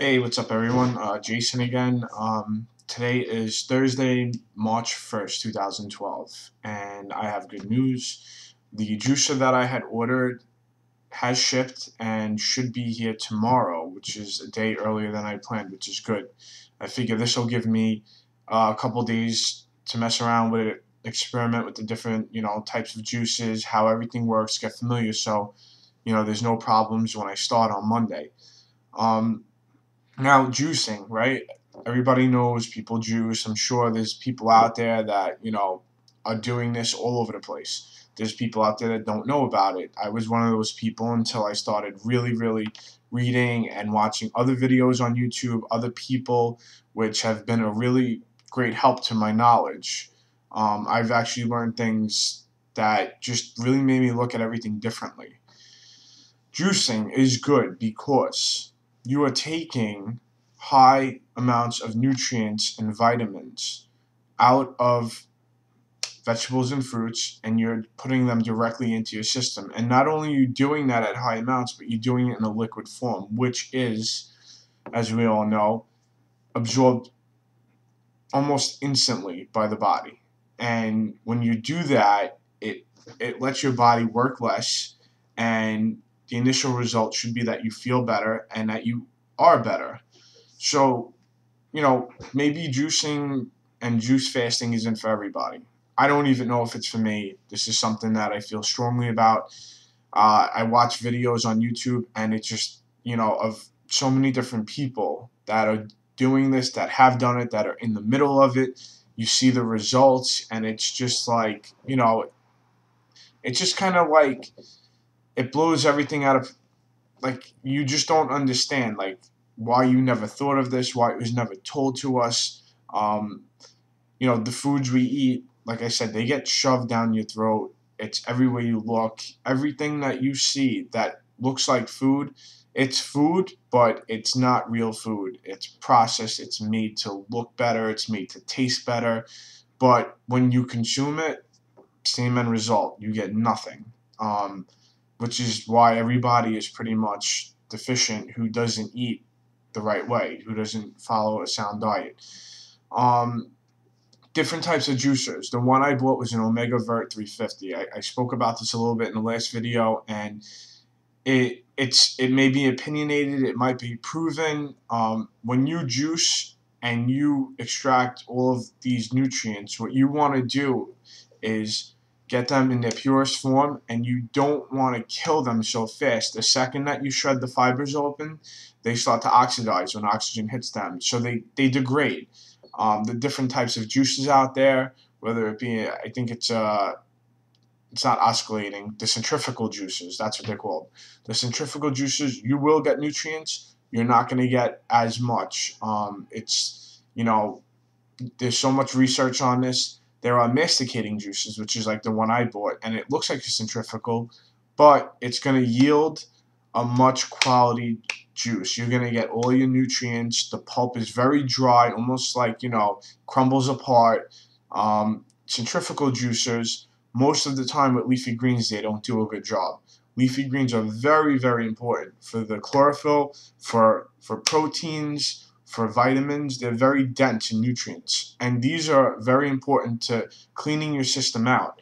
Hey, what's up, everyone? Jason again. Today is Thursday, March 1st, 2012, and I have good news. The juicer that I had ordered has shipped and should be here tomorrow, which is a day earlier than I planned, which is good. I figure this will give me a couple days to mess around with it, experiment with the different, types of juices, how everything works, get familiar, so, there's no problems when I start on Monday. Um, Now, juicing, right? Everybody knows people juice. I'm sure there's people out there that, are doing this all over the place. There's people out there that don't know about it. I was one of those people until I started really, really reading and watching other videos on YouTube, other people, which have been a really great help to my knowledge. I've actually learned things that just really made me look at everything differently. Juicing is good because you are taking high amounts of nutrients and vitamins out of vegetables and fruits, and you're putting them directly into your system. And not only are you doing that at high amounts, but you're doing it in a liquid form, which is, as we all know, absorbed almost instantly by the body. And when you do that, it lets your body work less, and the initial result should be that you feel better and that you are better. So, maybe juicing and juice fasting isn't for everybody. I don't even know if it's for me. This is something that I feel strongly about. I watch videos on YouTube, and it's just, of so many different people that are doing this, that have done it, that are in the middle of it. You see the results, and it's just like, it's just kind of like it blows everything out of, like, you just don't understand, like, why you never thought of this, why it was never told to us. Um, the foods we eat, like I said, they get shoved down your throat. It's everywhere you look. Everything that you see that looks like food, it's food, but it's not real food. It's processed. It's made to look better. It's made to taste better. But when you consume it, same end result. You get nothing. Which is why everybody is pretty much deficient who doesn't eat the right way, who doesn't follow a sound diet. Um, Different types of juicers. The one I bought was an Omega Vert 350. I spoke about this a little bit in the last video, and it may be opinionated, it might be proven. When you juice and you extract all of these nutrients, what you want to do is get them in their purest form, and you don't want to kill them so fast. The second that you shred the fibers open, they start to oxidize when oxygen hits them, so they degrade. The different types of juices out there, whether it be, I think it's not oscillating, the centrifugal juices, that's what they're called. The centrifugal juices, you will get nutrients, you're not going to get as much. There's so much research on this. There are masticating juices, which is like the one I bought, and it looks like a centrifugal, but it's going to yield a much quality juice. You're going to get all your nutrients. The pulp is very dry, almost like, crumbles apart. Centrifugal juicers, most of the time with leafy greens, they don't do a good job. Leafy greens are very, very important for the chlorophyll, for proteins, for vitamins. They're very dense in nutrients, and these are very important to cleaning your system out.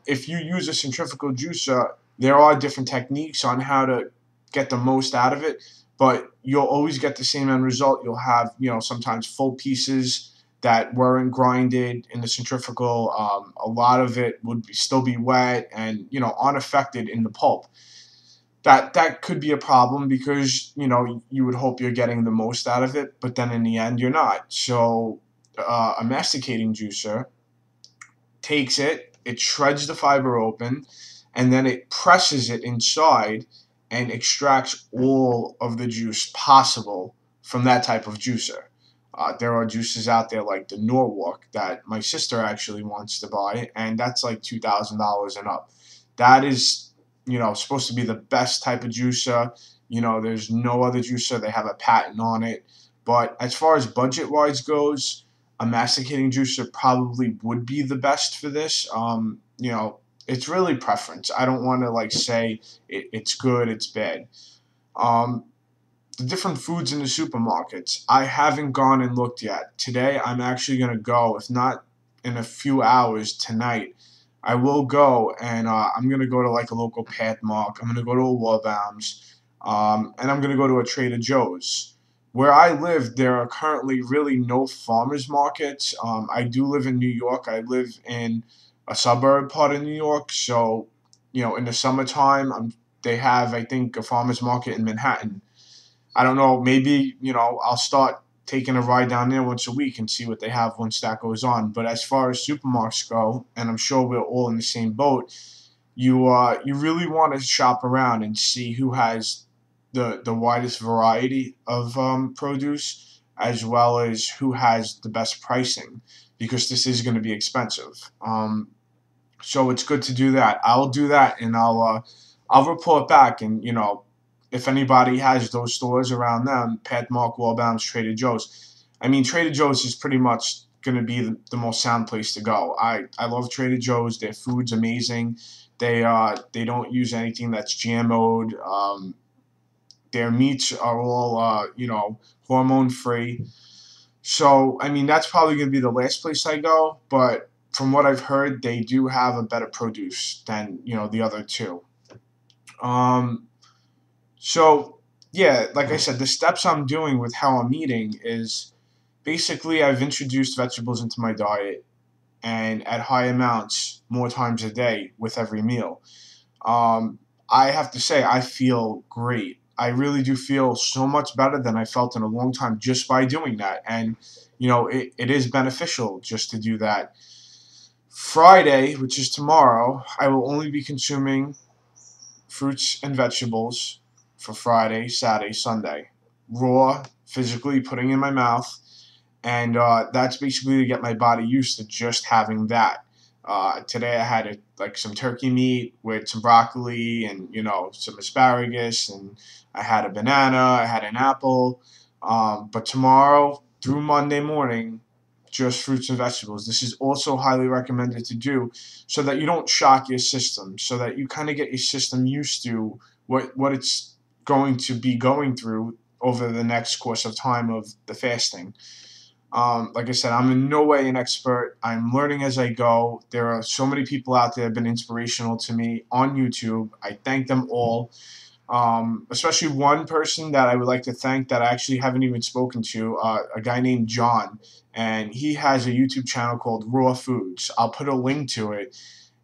If you use a centrifugal juicer, there are different techniques on how to get the most out of it, but you'll always get the same end result. You'll have, sometimes full pieces that weren't grinded in the centrifugal. A lot of it would still be wet and, unaffected in the pulp. That could be a problem because, you would hope you're getting the most out of it, but then in the end you're not. So a masticating juicer takes it shreds the fiber open, and then it presses it inside and extracts all of the juice possible from that type of juicer. There are juices out there like the Norwalk that my sister actually wants to buy, and that's like $2,000 and up. That is, supposed to be the best type of juicer. There's no other juicer. They have a patent on it. But as far as budget-wise goes, a masticating juicer probably would be the best for this. It's really preference. I don't want to like say it's good, it's bad. Um, the different foods in the supermarkets. I haven't gone and looked yet. Today, I'm actually going to go, if not in a few hours tonight. I will go, and I'm going to go to like a local Pathmark. I'm going to go to a Warbaum's, and I'm going to go to a Trader Joe's. Where I live, there are currently really no farmers markets. I do live in New York. I live in a suburb part of New York, so in the summertime, they have, I think, a farmers market in Manhattan. I don't know, maybe, I'll start taking a ride down there once a week and see what they have once that goes on. But as far as supermarkets go, and I'm sure we're all in the same boat, you really want to shop around and see who has the widest variety of produce, as well as who has the best pricing, because this is going to be expensive. So it's good to do that. I'll do that, and I'll report back. And if anybody has those stores around them, Pathmark, Walbaum's, Trader Joe's. I mean, Trader Joe's is pretty much going to be the most sound place to go. I love Trader Joe's. Their food's amazing. They don't use anything that's GMO'd. Their meats are all hormone free. So I mean, that's probably going to be the last place I go, but from what I've heard, they do have a better produce than the other two. Um, so yeah, like I said, the steps I'm doing with how I'm eating is basically I've introduced vegetables into my diet, and at high amounts more times a day with every meal. Um, I have to say I feel great. I really do feel so much better than I felt in a long time just by doing that, and it is beneficial just to do that. Friday, which is tomorrow, I will only be consuming fruits and vegetables for Friday, Saturday, Sunday. Raw, physically putting in my mouth, and that's basically to get my body used to just having that. Today I had like some turkey meat with some broccoli and some asparagus, and I had a banana, I had an apple. But tomorrow through Monday morning, just fruits and vegetables. This is also highly recommended to do so that you don't shock your system, so that you kind of get your system used to what it's going to be going through over the next course of time of the fasting. Like I said, I'm in no way an expert. I'm learning as I go. There are so many people out there that have been inspirational to me on YouTube. I thank them all. Especially one person that I would like to thank that I actually haven't even spoken to, a guy named John, and he has a YouTube channel called Rawfoods. I'll put a link to it,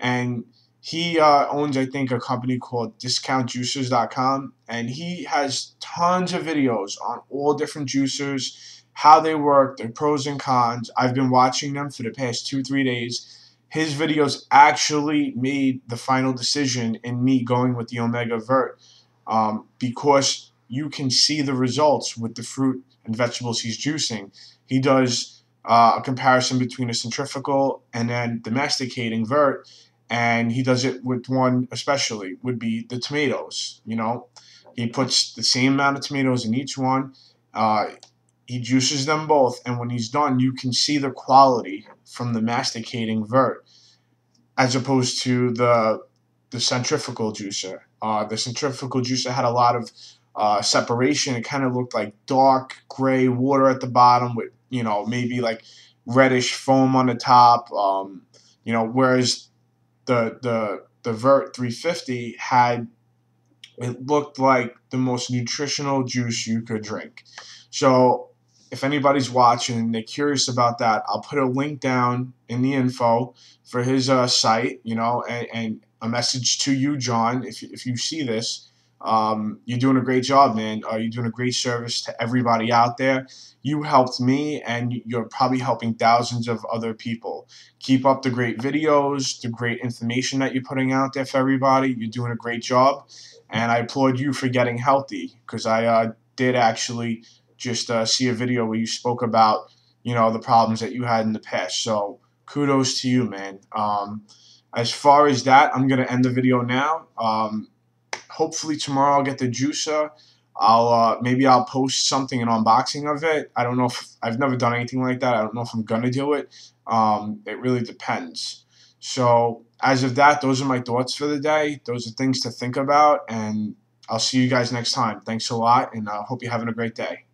and he owns, I think, a company called discountjuicers.com, and he has tons of videos on all different juicers, how they work, their pros and cons. I've been watching them for the past 2-3 days. His videos actually made the final decision in me going with the Omega Vert, because you can see the results with the fruit and vegetables he's juicing. He does a comparison between a centrifugal and then the masticating vert, and he does it with one especially, would be the tomatoes. He puts the same amount of tomatoes in each one. Uh, he juices them both, and when he's done, you can see the quality from the masticating vert as opposed to the centrifugal juicer. The centrifugal juicer had a lot of separation. It kind of looked like dark gray water at the bottom with maybe like reddish foam on the top. Whereas the Vert 350 had, it looked like the most nutritional juice you could drink. So if anybody's watching and they're curious about that, I'll put a link down in the info for his site, and a message to you, John, if you see this. You're doing a great job, man. You're doing a great service to everybody out there. You helped me, and you're probably helping thousands of other people. Keep up the great videos, the great information that you're putting out there for everybody. You're doing a great job, and I applaud you for getting healthy, because I did actually just see a video where you spoke about the problems that you had in the past. So kudos to you, man. As far as that, I'm gonna end the video now. Hopefully tomorrow I'll get the juicer. Maybe I'll post something, an unboxing of it. I don't know if I've never done anything like that. I don't know if I'm gonna do it. It really depends. So as of that, those are my thoughts for the day. Those are things to think about, and I'll see you guys next time. Thanks a lot, and hope you're having a great day.